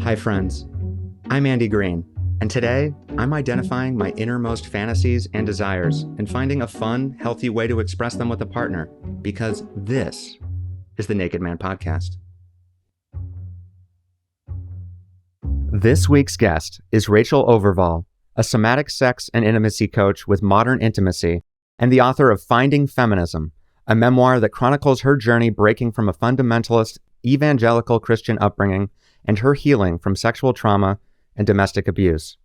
Hi, friends. I'm Andy Green, and today I'm identifying my innermost fantasies and desires and finding a fun, healthy way to express them with a partner, because this is the Naked Man Podcast. This week's guest is Rachel Overvoll, a somatic sex and intimacy coach with modern intimacy and the author of Finding Feminism, a memoir that chronicles her journey breaking from a fundamentalist evangelical Christian upbringing and her healing from sexual trauma and domestic abuse.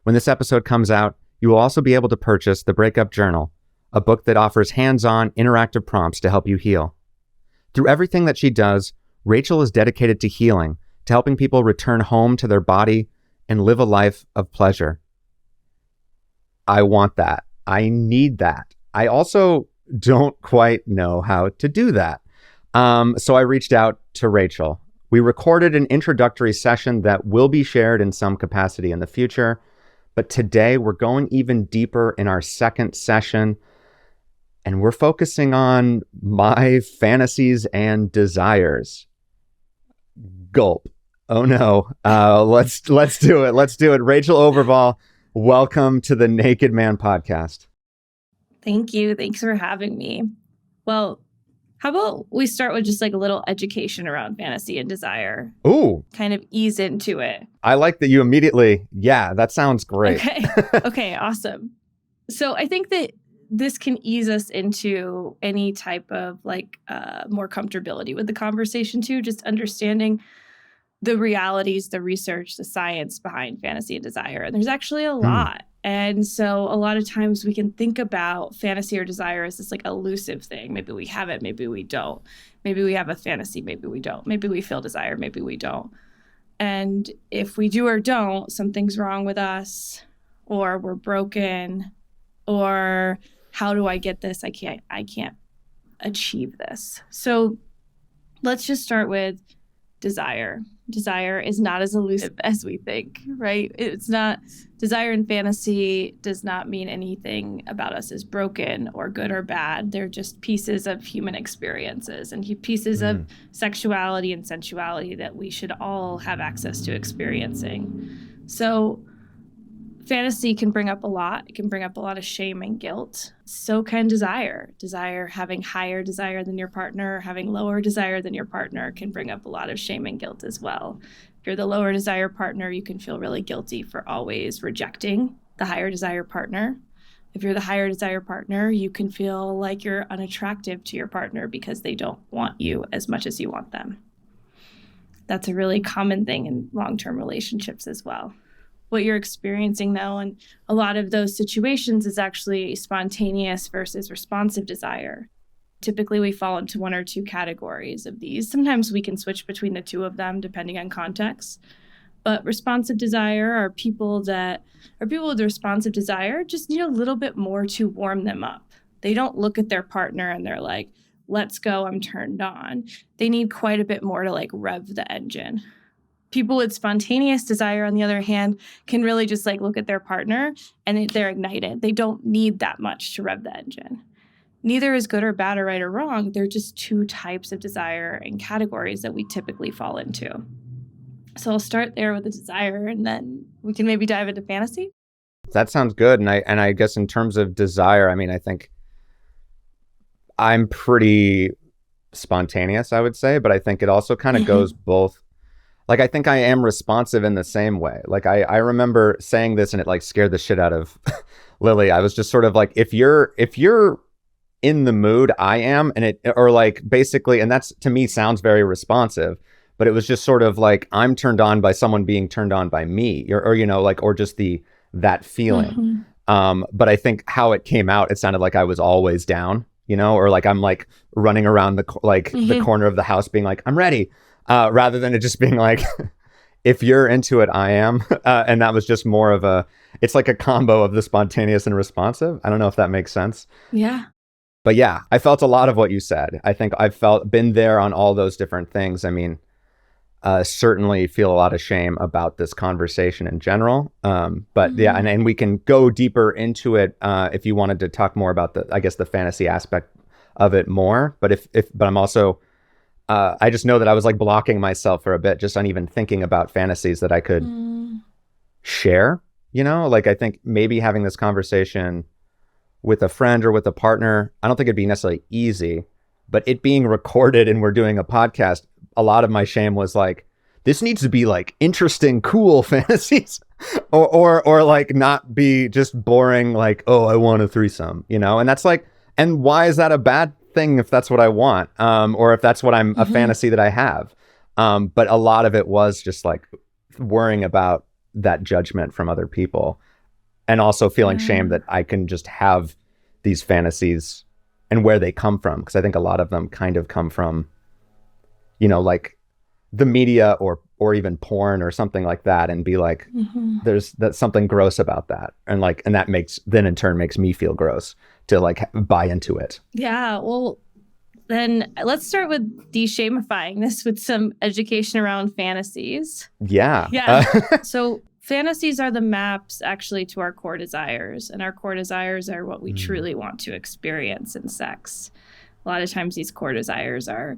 When this episode comes out, you will also be able to purchase the Breakup Journal, a book that offers hands-on interactive prompts to help you heal. Through everything that she does, Rachel is dedicated to healing, to helping people return home to their body and live a life of pleasure. I want that. I need that. I also don't quite know how to do that. So I reached out to Rachel. We recorded an introductory session that will be shared in some capacity in the future. But today we're going even deeper in our second session, and we're focusing on my fantasies and desires. Gulp. Oh no. Let's do it. Let's do it. Rachel Overvoll, welcome to the Naked Man Podcast. Thank you. Thanks for having me. Well, how about we start with just like a little education around fantasy and desire? Ooh. Kind of ease into it. I like that you immediately, yeah, that sounds great. Okay. Okay, awesome. So I think that this can ease us into any type of like more comfortability with the conversation too, just understanding the realities, the research, the science behind fantasy and desire. And there's actually a lot. And so a lot of times we can think about fantasy or desire as this like elusive thing. Maybe we have it, maybe we don't. Maybe we have a fantasy, maybe we don't. Maybe we feel desire, maybe we don't. And if we do or don't, something's wrong with us, or we're broken, or how do I get this? I can't achieve this. So let's just start with desire. Desire is not as elusive as we think, right? It's not, desire and fantasy does not mean anything about us is broken or good or bad. They're just pieces of human experiences and pieces of sexuality and sensuality that we should all have access to experiencing. So fantasy can bring up a lot. It can bring up a lot of shame and guilt. So can desire. Desire, having higher desire than your partner, having lower desire than your partner can bring up a lot of shame and guilt as well. If you're the lower desire partner, you can feel really guilty for always rejecting the higher desire partner. If you're the higher desire partner, you can feel like you're unattractive to your partner because they don't want you as much as you want them. That's a really common thing in long-term relationships as well. What you're experiencing, though, in a lot of those situations is actually spontaneous versus responsive desire. Typically, we fall into one or two categories of these. Sometimes we can switch between the two of them depending on context. But responsive desire are people with responsive desire just need a little bit more to warm them up. They don't look at their partner and they're like, let's go, I'm turned on. They need quite a bit more to like rev the engine. People with spontaneous desire, on the other hand, can really just like look at their partner and they're ignited. They don't need that much to rev the engine. Neither is good or bad or right or wrong. They're just two types of desire and categories that we typically fall into. So I'll start there with the desire and then we can maybe dive into fantasy. That sounds good. And I guess in terms of desire, I mean, I think I'm pretty spontaneous, I would say, but I think it also kind of goes both. Like, I think I am responsive in the same way. Like, I remember saying this and it like scared the shit out of Lily. I was just sort of like, if you're in the mood, I am, or like basically, and that's to me sounds very responsive, but it was just sort of like, I'm turned on by someone being turned on by me or you know, like, or just that feeling. But I think how it came out, it sounded like I was always down, you know, or like I'm like running around the corner of the house being like, I'm ready. Rather than it just being like, if you're into it, I am. And that was just more of it's like a combo of the spontaneous and responsive. I don't know if that makes sense. Yeah. But yeah, I felt a lot of what you said. I think I've been there on all those different things. I mean, certainly feel a lot of shame about this conversation in general. But yeah, and we can go deeper into it if you wanted to talk more about the fantasy aspect of it more. But but I'm also I just know that I was like blocking myself for a bit just on even thinking about fantasies that I could share, like I think maybe having this conversation with a friend or with a partner, I don't think it'd be necessarily easy, but it being recorded and we're doing a podcast, a lot of my shame was like, this needs to be like interesting, cool fantasies or like not be just boring, like, oh, I want a threesome, and that's like, and why is that a bad thing if that's what I want, or if that's what I'm a fantasy that I have. But a lot of it was just like worrying about that judgment from other people and also feeling shame that I can just have these fantasies and where they come from. Because I think a lot of them kind of come from, like the media or even porn or something like that, and be like, that's something gross about that. And that then in turn makes me feel gross to like buy into it. Yeah. Well, then let's start with de-shamifying this with some education around fantasies. Yeah. So fantasies are the maps actually to our core desires, and our core desires are what we truly want to experience in sex. A lot of times these core desires are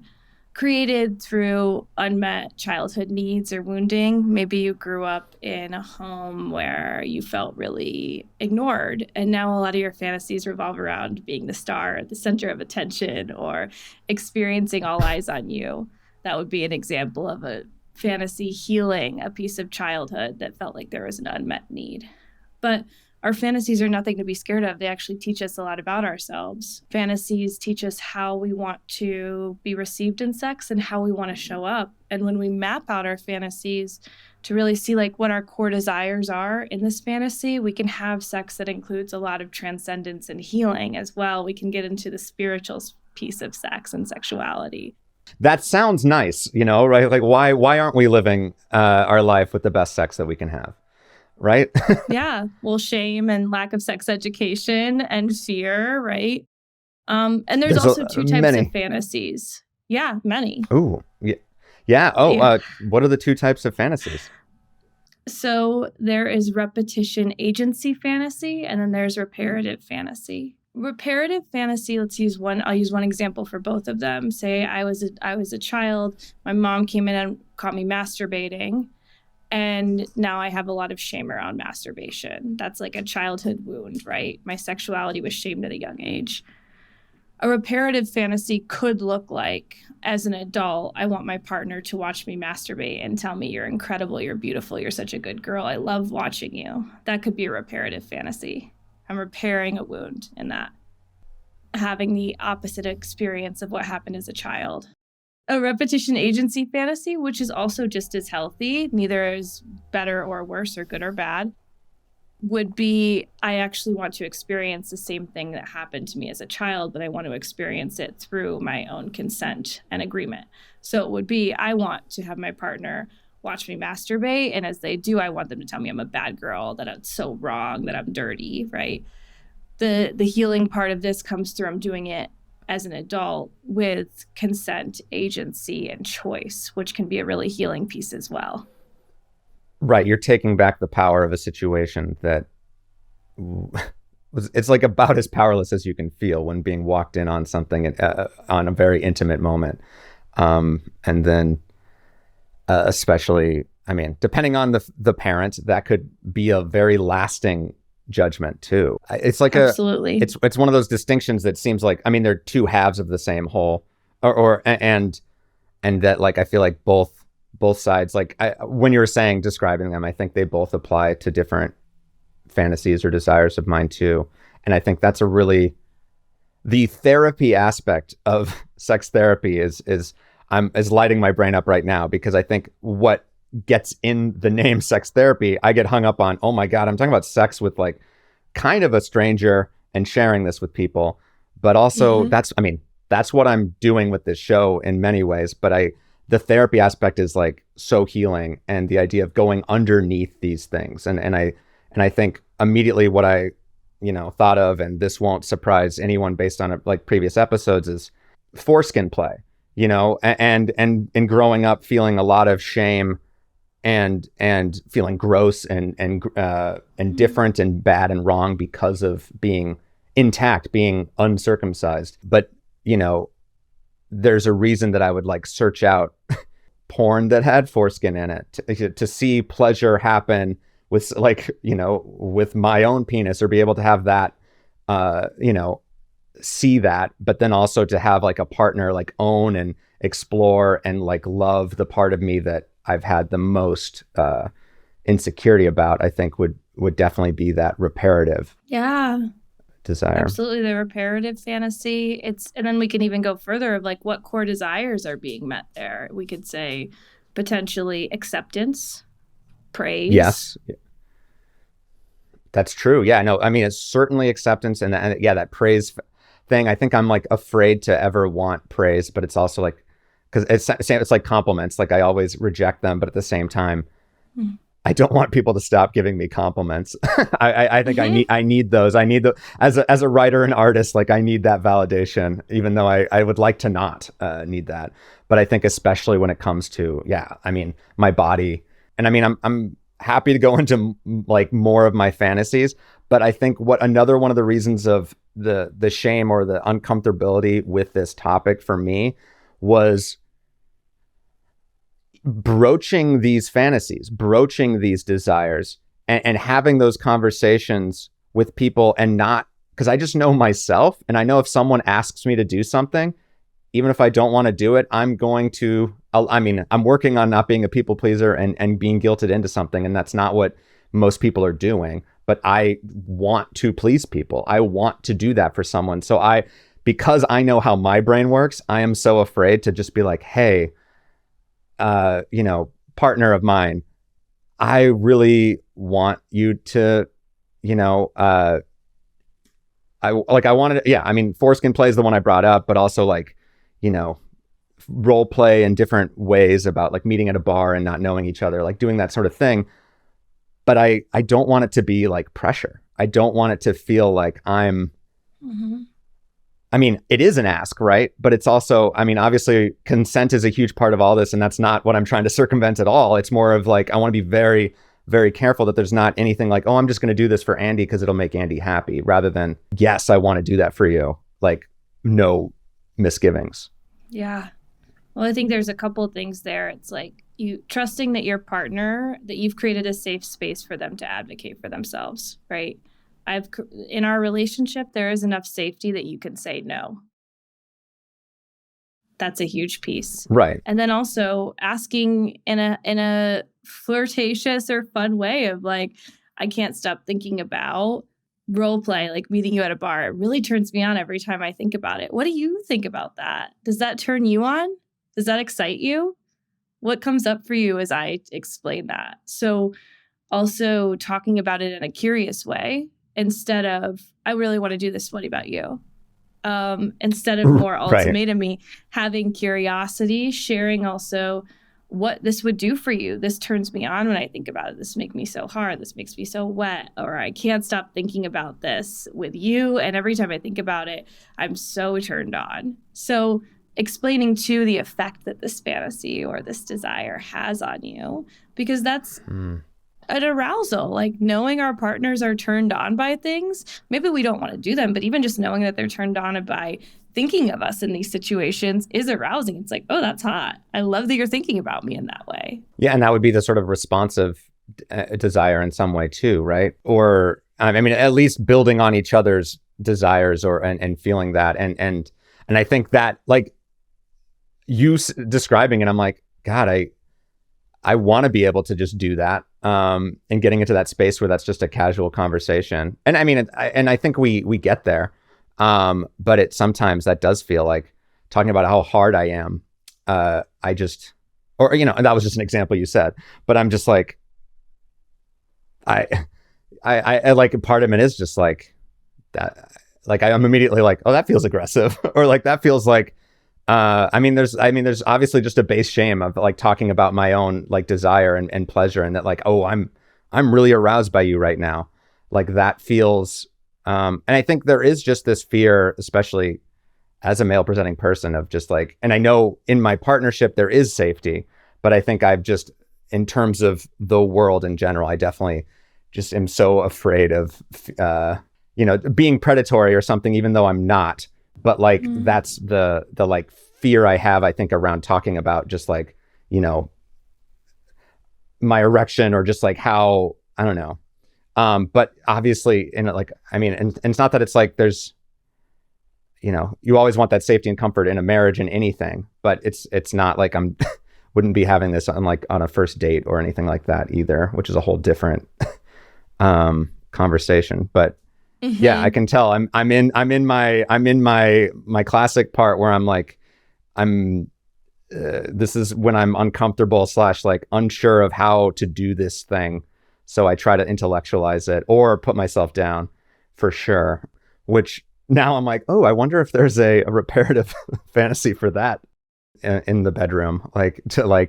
created through unmet childhood needs or wounding. Maybe you grew up in a home where you felt really ignored, and now a lot of your fantasies revolve around being the star at the center of attention or experiencing all eyes on you. That would be an example of a fantasy healing a piece of childhood that felt like there was an unmet need. But our fantasies are nothing to be scared of. They actually teach us a lot about ourselves. Fantasies teach us how we want to be received in sex and how we want to show up. And when we map out our fantasies to really see like what our core desires are in this fantasy, we can have sex that includes a lot of transcendence and healing as well. We can get into the spiritual piece of sex and sexuality. That sounds nice, right? Like why aren't we living our life with the best sex that we can have? Right? Yeah. Well, shame and lack of sex education and fear, right? And there's also two types of fantasies. Yeah, many. Ooh, yeah. Yeah. Oh, yeah. What are the two types of fantasies? So there is repetition agency fantasy, and then there's reparative fantasy. Reparative fantasy, I'll use one example for both of them. Say I was a child, my mom came in and caught me masturbating. And now I have a lot of shame around masturbation. That's like a childhood wound, right? My sexuality was shamed at a young age. A reparative fantasy could look like, as an adult, I want my partner to watch me masturbate and tell me you're incredible, you're beautiful, you're such a good girl, I love watching you. That could be a reparative fantasy. I'm repairing a wound in that. Having the opposite experience of what happened as a child. A repetition agency fantasy, which is also just as healthy, neither is better or worse or good or bad, would be I actually want to experience the same thing that happened to me as a child, but I want to experience it through my own consent and agreement. So it would be I want to have my partner watch me masturbate, and as they do, I want them to tell me I'm a bad girl, that it's so wrong, that I'm dirty, right? The healing part of this comes through I'm doing it as an adult with consent, agency, and choice, which can be a really healing piece as well. Right. You're taking back the power of a situation that it's like about as powerless as you can feel when being walked in on something on a very intimate moment. And then especially, I mean, depending on the parent, that could be a very lasting judgment too. It's like absolutely. It's one of those distinctions that seems like, I mean, they're two halves of the same whole, and that like I feel like both sides, like when you were describing them, I think they both apply to different fantasies or desires of mine too. And I think that's the therapy aspect of sex therapy is lighting my brain up right now, because I think what gets in the name sex therapy, I get hung up on, oh my God, I'm talking about sex with like kind of a stranger and sharing this with people. But also that's what I'm doing with this show in many ways. But the therapy aspect is like so healing, and the idea of going underneath these things. And I think immediately what I, thought of, and this won't surprise anyone based on like previous episodes, is foreskin play, and growing up feeling a lot of shame and feeling gross and different and bad and wrong because of being intact, being uncircumcised. But, there's a reason that I would like search out porn that had foreskin in it to see pleasure happen with like, with my own penis, or be able to have that, see that, but then also to have like a partner like own and explore and like love the part of me that I've had the most insecurity about, I think would definitely be that reparative desire. Absolutely, the reparative fantasy. And then we can even go further of like what core desires are being met there. We could say potentially acceptance, praise. Yes. That's true. Yeah, no, I mean, it's certainly acceptance and that praise thing. I think I'm like afraid to ever want praise, but it's also like, because it's like compliments. Like I always reject them, but at the same time, I don't want people to stop giving me compliments. I think I need those. I need the as a writer and artist, like I need that validation, even though I would like to not need that. But I think especially when it comes to, my body, and I mean, I'm happy to go into like more of my fantasies, but I think another one of the reasons of the shame or the uncomfortability with this topic for me was broaching these fantasies, broaching these desires, and having those conversations with people, and not, because I just know myself, and I know if someone asks me to do something, even if I don't want to do it, I'm working on not being a people pleaser and being guilted into something, and that's not what most people are doing, but I want to please people. I want to do that for someone. So because I know how my brain works, I am so afraid to just be like, hey, partner of mine, I really want you to, foreskin play is the one I brought up, but also like, role play in different ways about like meeting at a bar and not knowing each other, like doing that sort of thing. But I don't want it to be like pressure. I don't want it to feel like I'm, it is an ask, right? But it's also, obviously consent is a huge part of all this, and that's not what I'm trying to circumvent at all. It's more of like, I want to be very, very careful that there's not anything like, oh, I'm just going to do this for Andy because it'll make Andy happy, rather than, yes, I want to do that for you. Like, no misgivings. Yeah. Well, I think there's a couple of things there. It's like you trusting that your partner, that you've created a safe space for them to advocate for themselves, right? In our relationship, there is enough safety that you can say no. That's a huge piece. Right. And then also asking in a flirtatious or fun way of like, I can't stop thinking about role play, like meeting you at a bar. It really turns me on every time I think about it. What do you think about that? Does that turn you on? Does that excite you? What comes up for you as I explain that? So also talking about it in a curious way, instead of, I really want to do this. What about you? Instead of more ultimatum-y, having curiosity, sharing also what this would do for you. This turns me on when I think about it. This makes me so hard. This makes me so wet. Or I can't stop thinking about this with you. And every time I think about it, I'm so turned on. So explaining too the effect that this fantasy or this desire has on you, because that's an arousal, like knowing our partners are turned on by things. Maybe we don't want to do them, but even just knowing that they're turned on by thinking of us in these situations is arousing. It's like, oh, that's hot. I love that you're thinking about me in that way. Yeah. And that would be the sort of responsive desire in some way too, right? Or, at least building on each other's desires and feeling that. And I think that like you describing it, I'm like, God, I want to be able to just do that. And getting into that space where that's just a casual conversation. And I think we get there. But sometimes that does feel like talking about how hard I am. And that was just an example you said, but I'm just like, I like part of it is just like that. Like I'm immediately like, oh, that feels aggressive, or like that feels like, there's obviously just a base shame of like talking about my own like desire and pleasure, and that like, oh, I'm really aroused by you right now. Like that feels, and I think there is just this fear, especially as a male presenting person, of just like, and I know in my partnership there is safety, but I think I've just, in terms of the world in general, I definitely just am so afraid of, being predatory or something, even though I'm not. But like, that's the like fear I have, I think, around talking about just like, you know, my erection or just like how, I don't know. But obviously, and it's not that it's like there's, you know, you always want that safety and comfort in a marriage and anything, but it's not like I'm wouldn't be having this on a first date or anything like that either, which is a whole different conversation. But yeah, I can tell I'm in my classic part where I'm like, this is when I'm uncomfortable / like unsure of how to do this thing. So I try to intellectualize it or put myself down for sure, which now I'm like, oh, I wonder if there's a reparative fantasy for that in the bedroom, to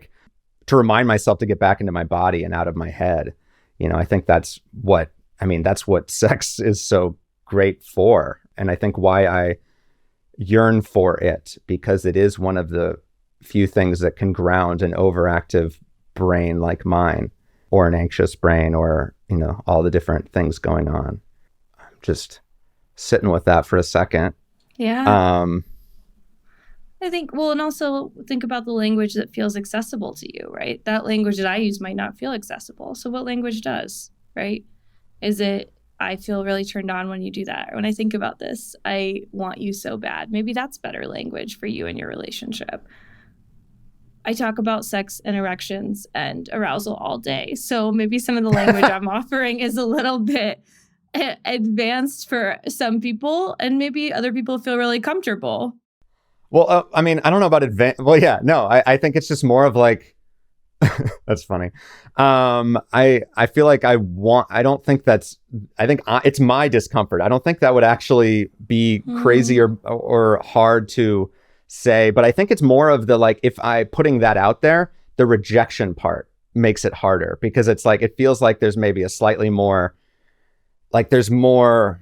remind myself to get back into my body and out of my head. You know, I think that's what sex is so great for. And I think why I yearn for it, because it is one of the few things that can ground an overactive brain like mine, or an anxious brain, or, you know, all the different things going on. I'm just sitting with that for a second. Yeah. I think, well, and also think about the language that feels accessible to you, right? That language that I use might not feel accessible. So what language does, right? Is it, I feel really turned on when you do that. Or when I think about this, I want you so bad. Maybe that's better language for you in your relationship. I talk about sex and erections and arousal all day. So maybe some of the language I'm offering is a little bit advanced for some people, and maybe other people feel really comfortable. Well, I mean, I don't know about advanced. Well, yeah, no, I think it's just more of like, that's funny. I feel like I don't think it's my discomfort. I don't think that would actually be crazy or hard to say, but I think it's more of the, like, if I putting that out there, the rejection part makes it harder, because it's like, it feels like there's maybe a slightly more, like there's more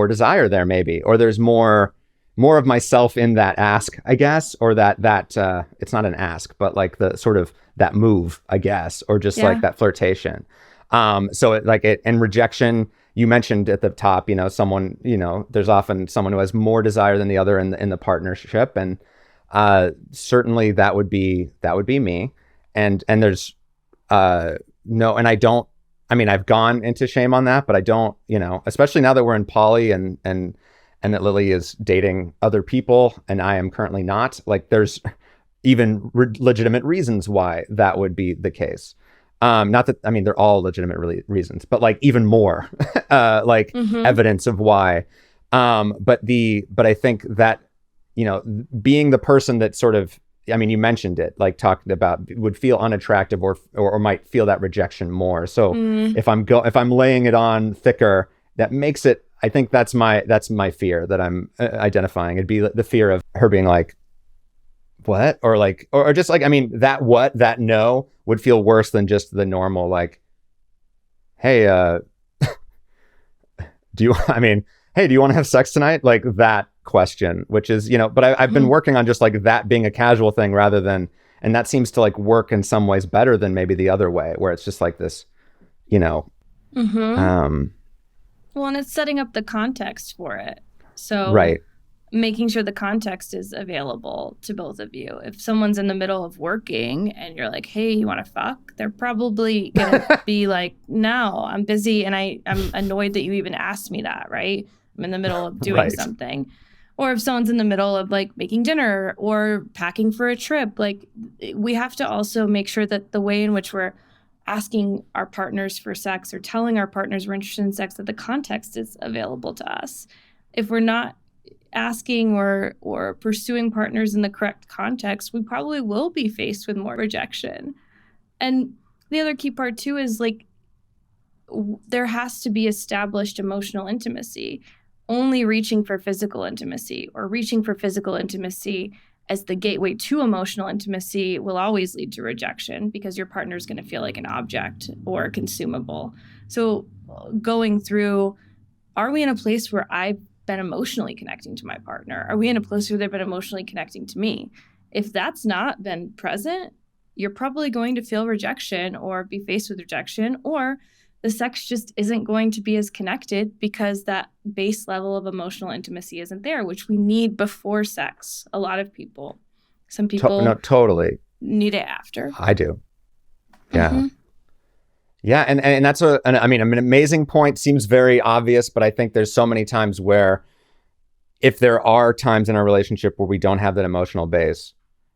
desire there maybe, or there's more of myself in that ask, I guess, or that it's not an ask, but like the sort of that move, I guess, or just like that flirtation. So and rejection, you mentioned at the top, you know, someone, you know, there's often someone who has more desire than the other in the partnership. And certainly that would be me. And there's no, and I've gone into shame on that, but I don't, you know, especially now that we're in poly and that Lily is dating other people and I am currently not, like there's even legitimate reasons why that would be the case. Not that, I mean, they're all legitimate reasons, but like even more evidence of why. But I think that, you know, being the person that sort of, I mean, you mentioned it, like talking about would feel unattractive or might feel that rejection more. So if I'm laying it on thicker, that makes it, I think that's my fear that I'm identifying. It'd be the fear of her being like, what? Or like, or just like, I mean, that no would feel worse than just the normal, like, hey, do you want to have sex tonight? Like that question, which is, you know, but I've been working on just like that being a casual thing rather than, and that seems to like work in some ways better than maybe the other way, where it's just like this, you know, well, and it's setting up the context for it. So right. Making sure the context is available to both of you. If someone's in the middle of working and you're like, hey, you want to fuck? They're probably going to be like, no, I'm busy and I'm annoyed that you even asked me that, right? I'm in the middle of doing something. Or if someone's in the middle of like making dinner or packing for a trip, like we have to also make sure that the way in which we're asking our partners for sex or telling our partners we're interested in sex, that the context is available to us. If we're not asking or pursuing partners in the correct context, we probably will be faced with more rejection. And the other key part too is like there has to be established emotional intimacy. Only reaching for physical intimacy or reaching for physical intimacy as the gateway to emotional intimacy will always lead to rejection, because your partner is going to feel like an object or a consumable. So going through, are we in a place where I've been emotionally connecting to my partner? Are we in a place where they've been emotionally connecting to me? If that's not been present, you're probably going to feel rejection or be faced with rejection, or the sex just isn't going to be as connected because that base level of emotional intimacy isn't there, which we need before sex. A lot of people, some people No, totally. need it after. I do. Yeah. Yeah. And that's an amazing point. Seems very obvious, but I think there's so many times where if there are times in our relationship where we don't have that emotional base,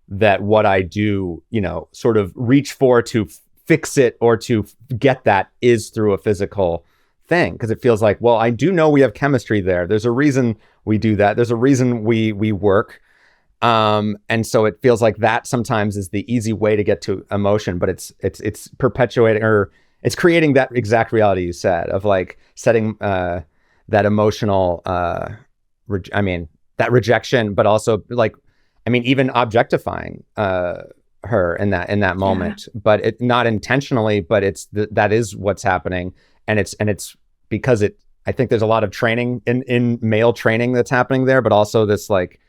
that what I do, sort of reach for to fix it or to get that is through a physical thing. Because it feels like, well, I do know we have chemistry there. There's a reason we do that. There's a reason we work. And so it feels like that sometimes is the easy way to get to emotion, but it's perpetuating, or it's creating that exact reality you said of like setting that emotional, that rejection, but also like, even objectifying her in that moment, but it not intentionally, but that is what's happening. And it's because I think there's a lot of training in male training that's happening there, but also this like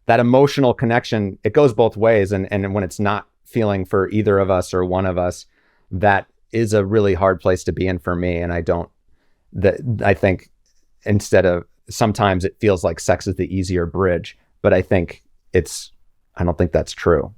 that emotional connection, it goes both ways. And when it's not feeling for either of us or one of us, that is a really hard place to be in for me. And I think instead of, sometimes it feels like sex is the easier bridge, but I don't think that's true.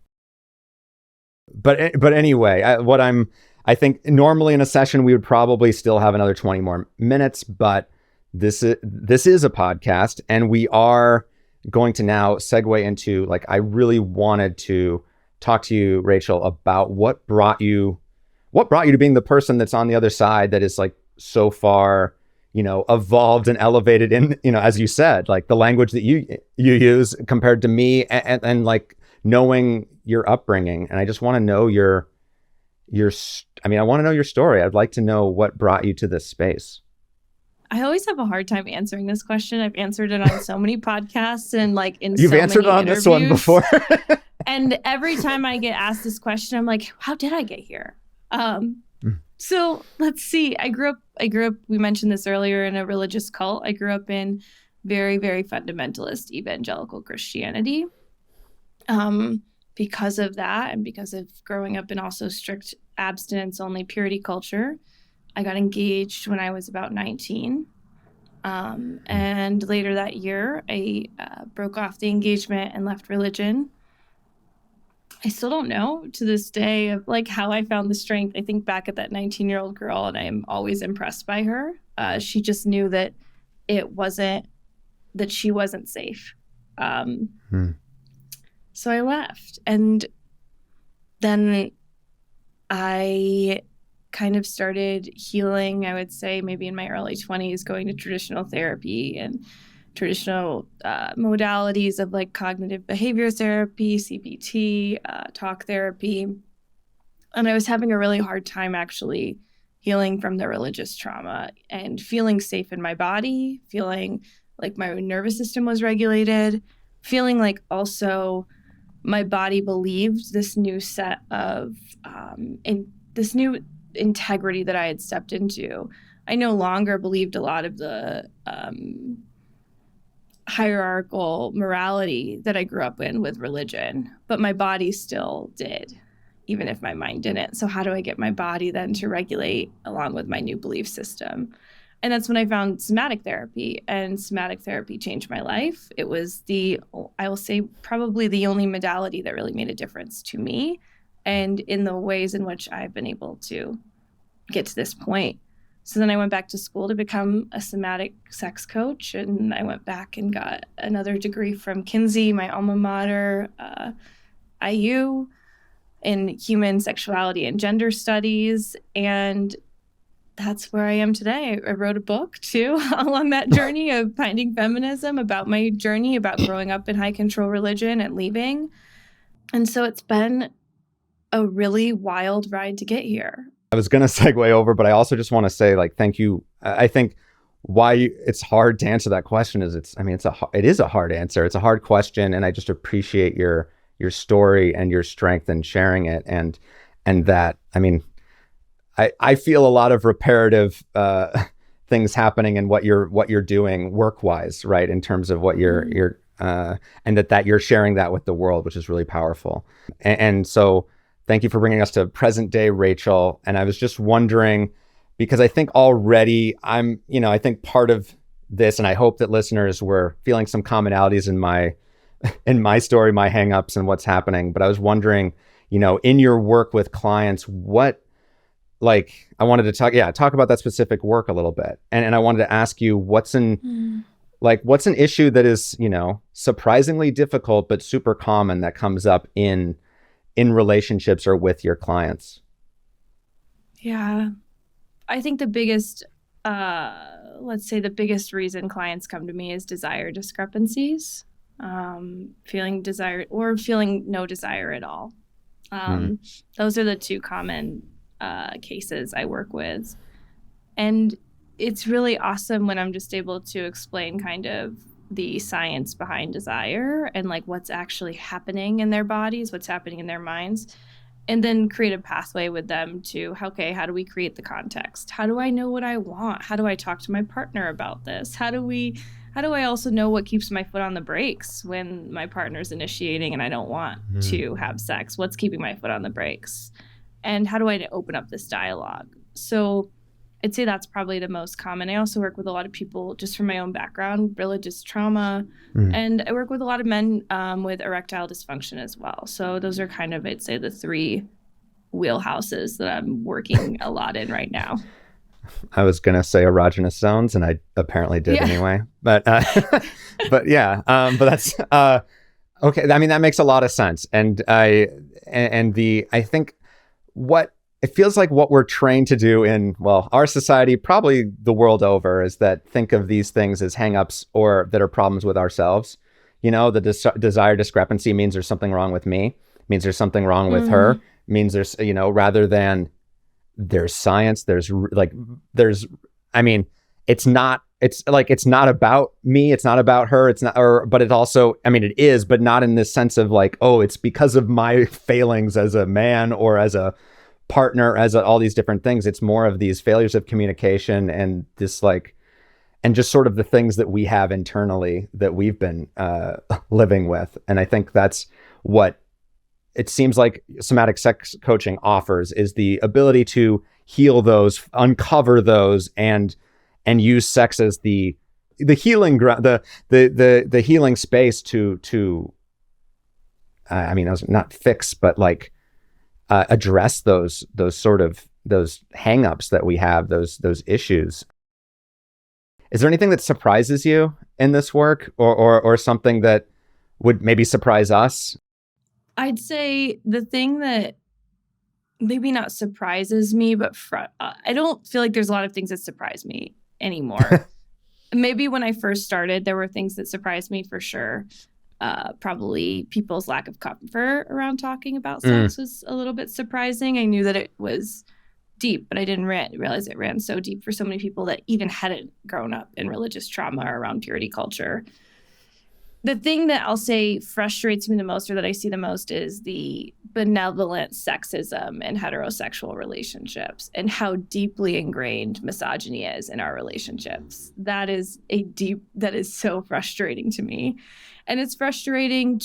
But anyway, I think normally in a session we would probably still have another 20 more minutes, but this is a podcast, and we are going to now segue into, like, I really wanted to talk to you, Rachel, about what brought you to being the person that's on the other side, that is like so far, evolved and elevated in, as you said, like the language that you use compared to me, and like knowing your upbringing. And I just want to know I want to know your story. I'd like to know what brought you to this space. I always have a hard time answering this question. I've answered it on so many podcasts and like in You've so answered many on interviews. This one before. And every time I get asked this question, I'm like, how did I get here? So let's see. I grew up, we mentioned this earlier, in a religious cult. I grew up in very, very fundamentalist evangelical Christianity. Because of that, and because of growing up in also strict abstinence only purity culture, I got engaged when I was about 19. And later that year, I broke off the engagement and left religion. I still don't know to this day of like how I found the strength. I think back at that 19-year-old girl, and I am always impressed by her. She just knew that she wasn't safe. So I left, and then I kind of started healing, I would say maybe in my early 20s, going to traditional therapy and traditional modalities of like cognitive behavior therapy, CBT, talk therapy. And I was having a really hard time actually healing from the religious trauma and feeling safe in my body, feeling like my nervous system was regulated, feeling like also my body believed this new set of, this new integrity that I had stepped into. I no longer believed a lot of the hierarchical morality that I grew up in with religion, but my body still did, even if my mind didn't. So how do I get my body then to regulate along with my new belief system? And that's when I found somatic therapy, and somatic therapy changed my life. It was I will say, probably the only modality that really made a difference to me and in the ways in which I've been able to get to this point. So then I went back to school to become a somatic sex coach, and I went back and got another degree from Kinsey, my alma mater, IU, in human sexuality and gender studies. And that's where I am today. I wrote a book too along that journey of Finding Feminism, about my journey about growing up in high control religion and leaving. And so it's been a really wild ride to get here. I was going to segue over, but I also just want to say, like, thank you. I think it's hard to answer that question is it is a hard answer. It's a hard question. And I just appreciate your story and your strength in sharing it. And that, I feel a lot of reparative things happening in what you're doing work-wise, right? In terms of what you're and that you're sharing that with the world, which is really powerful. And so thank you for bringing us to present day Rachel. And I was just wondering, because I think already I think part of this, and I hope that listeners were feeling some commonalities in my story, my hangups and what's happening. But I was wondering, in your work with clients, I wanted to talk about that specific work a little bit. And I wanted to ask you what's an issue that is, surprisingly difficult, but super common that comes up in relationships or with your clients? Yeah. I think the biggest, the biggest reason clients come to me is desire discrepancies, feeling desire or feeling no desire at all. Those are the two common cases I work with. And it's really awesome when I'm just able to explain kind of the science behind desire and like what's actually happening in their bodies, what's happening in their minds, and then create a pathway with them to, okay, how do we create the context? How do I know what I want? How do I talk to my partner about this? How do I also know what keeps my foot on the brakes when my partner's initiating and I don't want to have sex? What's keeping my foot on the brakes? And how do I open up this dialogue? So I'd say that's probably the most common. I also work with a lot of people just from my own background, religious trauma, and I work with a lot of men with erectile dysfunction as well. So those are kind of, I'd say, the three wheelhouses that I'm working a lot in right now. I was going to say erogenous zones, and I apparently did anyway. But but that's okay. I mean, that makes a lot of sense. And I think it feels like what we're trained to do in, our society, probably the world over, is that think of these things as hangups or that are problems with ourselves. The desire discrepancy means there's something wrong with me, means there's something wrong with her, means there's, rather than there's science, it's not about me, it's not about her, but it also, it is, but not in this sense of like, oh, it's because of my failings as a man or as a partner, all these different things. It's more of these failures of communication and this and just sort of the things that we have internally that we've been living with. And I think that's what it seems like somatic sex coaching offers, is the ability to heal those, uncover those, and use sex as the healing ground, the healing space to not fix, but address those hangups that we have, those issues. Is there anything that surprises you in this work, or something that would maybe surprise us? I'd say the thing that maybe not surprises me, but I don't feel like there's a lot of things that surprise me anymore. Maybe when I first started, there were things that surprised me for sure. Probably people's lack of comfort around talking about sex was a little bit surprising. I knew that it was deep, but I didn't realize it ran so deep for so many people that even hadn't grown up in religious trauma or around purity culture. The thing that I'll say frustrates me the most, or that I see the most, is the benevolent sexism in heterosexual relationships and how deeply ingrained misogyny is in our relationships. That is so frustrating to me. And it's frustrating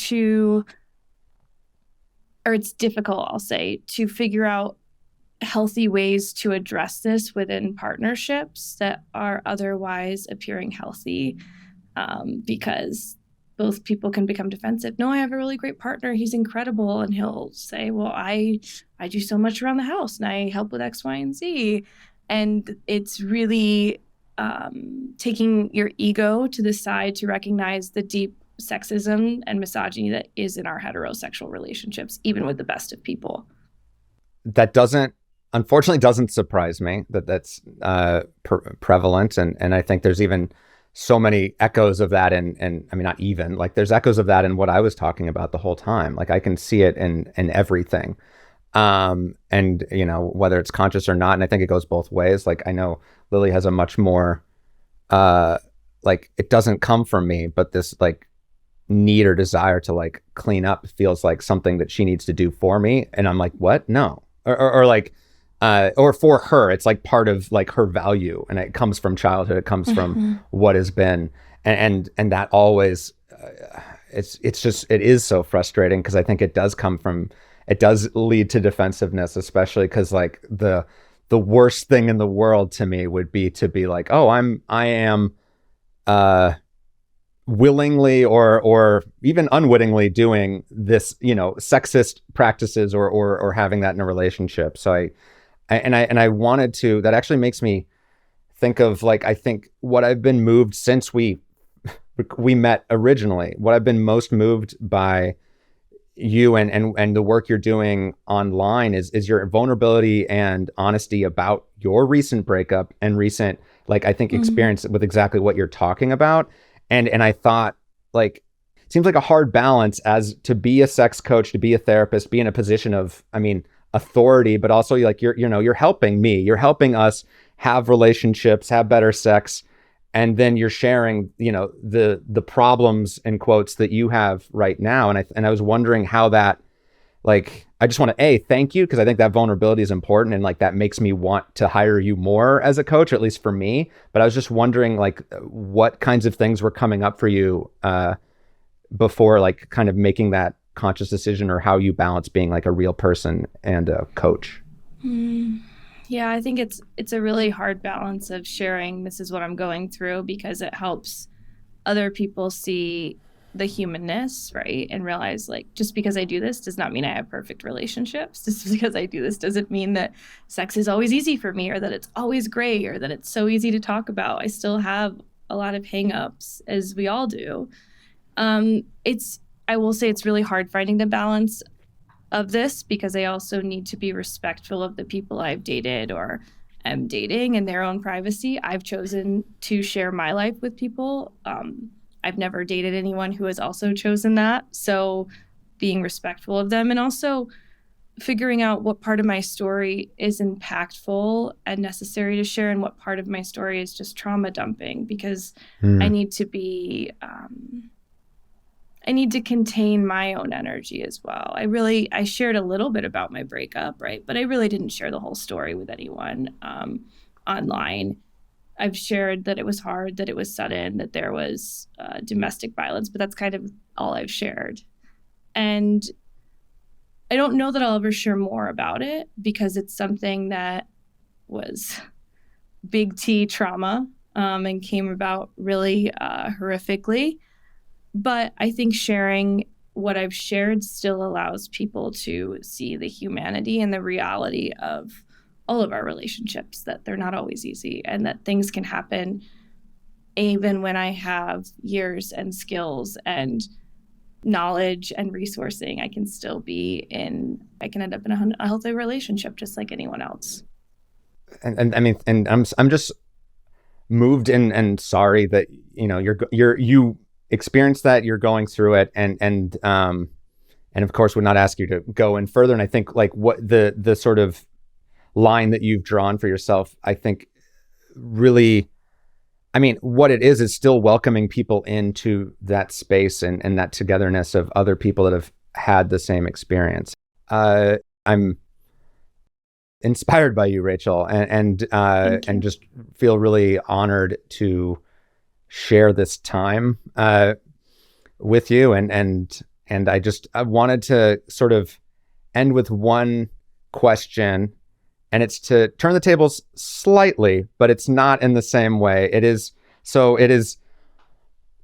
it's difficult, I'll say, to figure out healthy ways to address this within partnerships that are otherwise appearing healthy, because both people can become defensive. No, I have a really great partner. He's incredible. And he'll say, well, I do so much around the house and I help with X, Y, and Z. And it's really taking your ego to the side to recognize the deep sexism and misogyny that is in our heterosexual relationships, even with the best of people. That unfortunately doesn't surprise me that's prevalent. And I think there's even so many echoes of that. There's echoes of that in what I was talking about the whole time. I can see it in everything. And whether it's conscious or not. And I think it goes both ways. I know Lily has a much more, it doesn't come from me, but this need or desire to clean up feels like something that she needs to do for me. And I'm like, what? No. Or for her, it's part of her value, and it comes from childhood. It comes from what has been, and that always, it is so frustrating, because I think it does lead to defensiveness, especially because the the worst thing in the world to me would be to be like, oh, I am willingly or even unwittingly doing this, sexist practices or having that in a relationship. So I wanted to, that actually makes me think of, like, I think what I've been moved since we met originally, what I've been most moved by you and the work you're doing online is your vulnerability and honesty about your recent breakup and recent, like, I think, experience with exactly what you're talking about. And I thought, like, it seems like a hard balance as to be a sex coach, to be a therapist, be in a position of, authority, but also, like, you're helping me, you're helping us have relationships, have better sex. And then you're sharing, the problems, in quotes, that you have right now. And I was wondering how that, like, I just want to thank you, because I think that vulnerability is important, and, like, that makes me want to hire you more as a coach, at least for me. But I was just wondering, like, what kinds of things were coming up for you before, like, kind of making that conscious decision, or how you balance being, like, a real person and a coach. Yeah, I think it's a really hard balance of sharing, this is what I'm going through, because it helps other people see the humanness, right? And realize, like, just because I do this does not mean I have perfect relationships. Just because I do this doesn't mean that sex is always easy for me, or that it's always great, or that it's so easy to talk about. I still have a lot of hangups, as we all do. I will say it's really hard finding the balance of this, because I also need to be respectful of the people I've dated or am dating and their own privacy. I've chosen to share my life with people. I've never dated anyone who has also chosen that. So being respectful of them, and also figuring out what part of my story is impactful and necessary to share, and what part of my story is just trauma dumping, because I need to be... I need to contain my own energy as well. I shared a little bit about my breakup, right? But I really didn't share the whole story with anyone online. I've shared that it was hard, that it was sudden, that there was domestic violence, but that's kind of all I've shared. And I don't know that I'll ever share more about it, because it's something that was big T trauma and came about really horrifically. But I think sharing what I've shared still allows people to see the humanity and the reality of all of our relationships, that they're not always easy, and that things can happen even when I have years and skills and knowledge and resourcing. I can end up in a healthy relationship just like anyone else. And I'm just moved and sorry that, you experienced that, you're going through it, and of course would not ask you to go in further. And I think, like, what the sort of line that you've drawn for yourself, I think, really, what it is still welcoming people into that space and that togetherness of other people that have had the same experience. I'm inspired by you, Rachel, and just feel really honored to share this time with you, and I wanted to sort of end with one question, and it's to turn the tables slightly, but it's not in the same way. It is,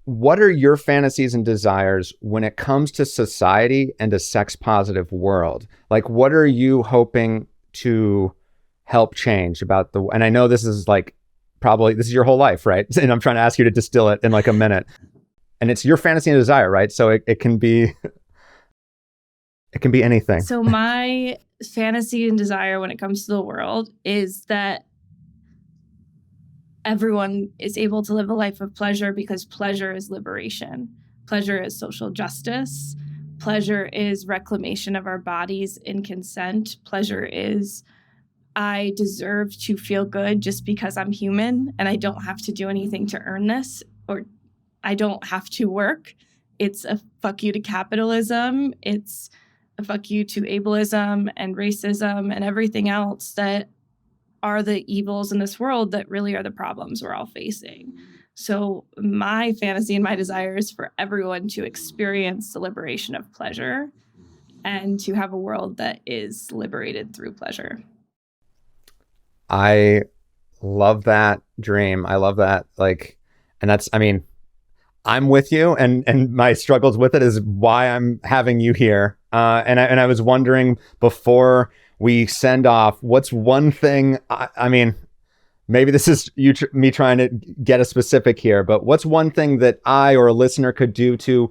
what are your fantasies and desires when it comes to society and a sex positive world? Like, what are you hoping to help change about and I know this is, like, probably this is your whole life, right? And I'm trying to ask you to distill it in, like, a minute. And it's your fantasy and desire, right? So it can be anything. So my fantasy and desire when it comes to the world is that everyone is able to live a life of pleasure, because pleasure is liberation. Pleasure is social justice. Pleasure is reclamation of our bodies in consent. Pleasure is, I deserve to feel good just because I'm human, and I don't have to do anything to earn this, or I don't have to work. It's a fuck you to capitalism. It's a fuck you to ableism and racism and everything else that are the evils in this world that really are the problems we're all facing. So my fantasy and my desire is for everyone to experience the liberation of pleasure, and to have a world that is liberated through pleasure. I love that dream. I love that. Like, and that's, I mean, I'm with you, and my struggles with it is why I'm having you here. And I was wondering before we send off, what's one thing, I mean, maybe this is me trying to get a specific here, but what's one thing that I or a listener could do to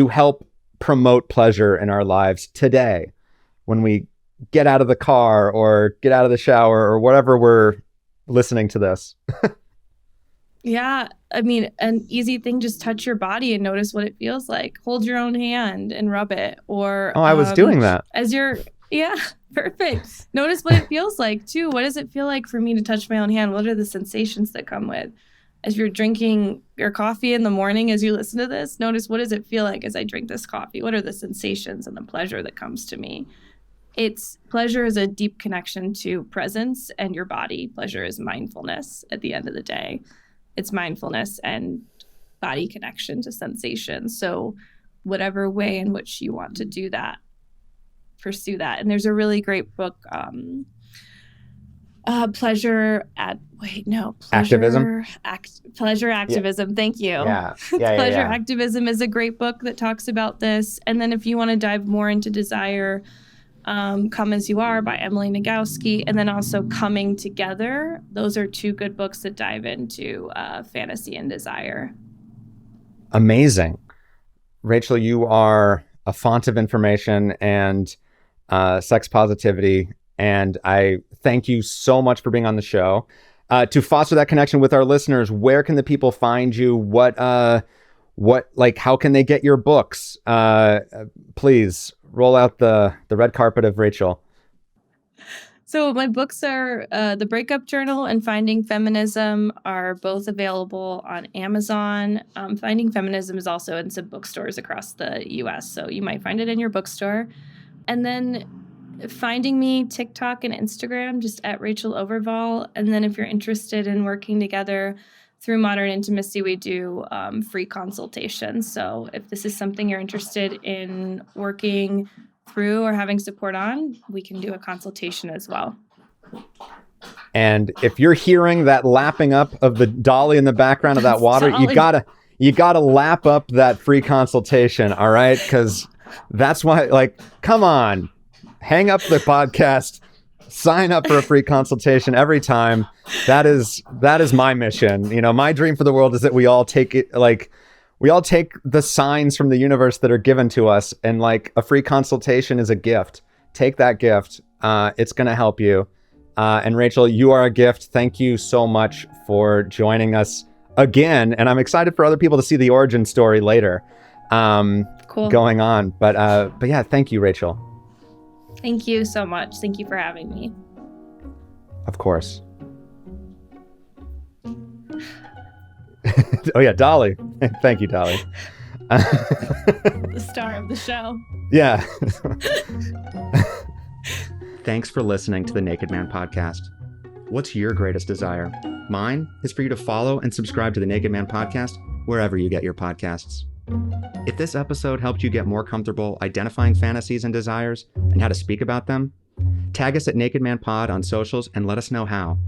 help promote pleasure in our lives today when we get out of the car or get out of the shower or whatever we're listening to this? Yeah, I mean, an easy thing, just touch your body and notice what it feels like. Hold your own hand and rub it. Or I was doing that. Yeah, perfect. Notice what it feels like too. What does it feel like for me to touch my own hand? What are the sensations that come with? As you're drinking your coffee in the morning, as you listen to this, notice, what does it feel like as I drink this coffee? What are the sensations and the pleasure that comes to me? Pleasure is a deep connection to presence and your body. Pleasure is mindfulness at the end of the day. It's mindfulness and body connection to sensation. So whatever way in which you want to do that, pursue that. And there's a really great book, Pleasure Activism. Pleasure Activism. Yeah. Thank you. Yeah. Pleasure Activism is a great book that talks about this. And then if you want to dive more into Desire, Come As You Are by Emily Nagoski, and then also Coming Together. Those are two good books that dive into fantasy and desire. Amazing. Rachel, you are a font of information and sex positivity, and I thank you so much for being on the show. To foster that connection with our listeners, where can the people find you? How can they get your books? Please roll out the red carpet of Rachel. So my books are The Breakup Journal and Finding Feminism are both available on Amazon. Finding Feminism is also in some bookstores across the U.S., so you might find it in your bookstore. And then finding me TikTok and Instagram, just at Rachel Overvoll. And then if you're interested in working together through Modern Intimacy, we do free consultations. So if this is something you're interested in working through or having support on, we can do a consultation as well. And if you're hearing that lapping up of the dolly in the background of that water, you gotta lap up that free consultation, all right? Because that's why, like, come on, hang up the podcast, sign up for a free consultation every time. That is my mission. You know, my dream for the world is that we all take it, like, we all take the signs from the universe that are given to us, and like a free consultation is a gift. Take that gift. It's going to help you. And Rachel, you are a gift. Thank you so much for joining us again. And I'm excited for other people to see the origin story later going on. But yeah, thank you, Rachel. Thank you so much. Thank you for having me. Of course. Oh yeah, Dolly. Thank you, Dolly. The star of the show. Yeah. Thanks for listening to the Naked Man Podcast. What's your greatest desire? Mine is for you to follow and subscribe to the Naked Man Podcast wherever you get your podcasts. If this episode helped you get more comfortable identifying fantasies and desires and how to speak about them, tag us at Naked Man Pod on socials and let us know how.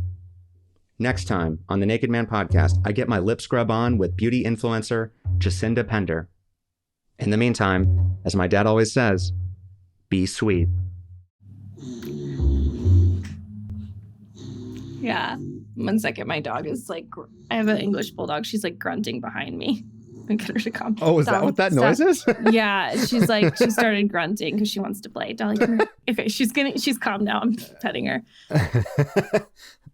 Next time on the Naked Man Podcast, I get my lip scrub on with beauty influencer Jacinda Pender. In the meantime, as my dad always says, be sweet. Yeah. 1 second, my dog is like, I have an English bulldog. She's like grunting behind me. I get her to come. Oh, is that what that noise is? Yeah. She's like, she started grunting because she wants to play. Dolly, come here. Okay, she's calm now. I'm petting her.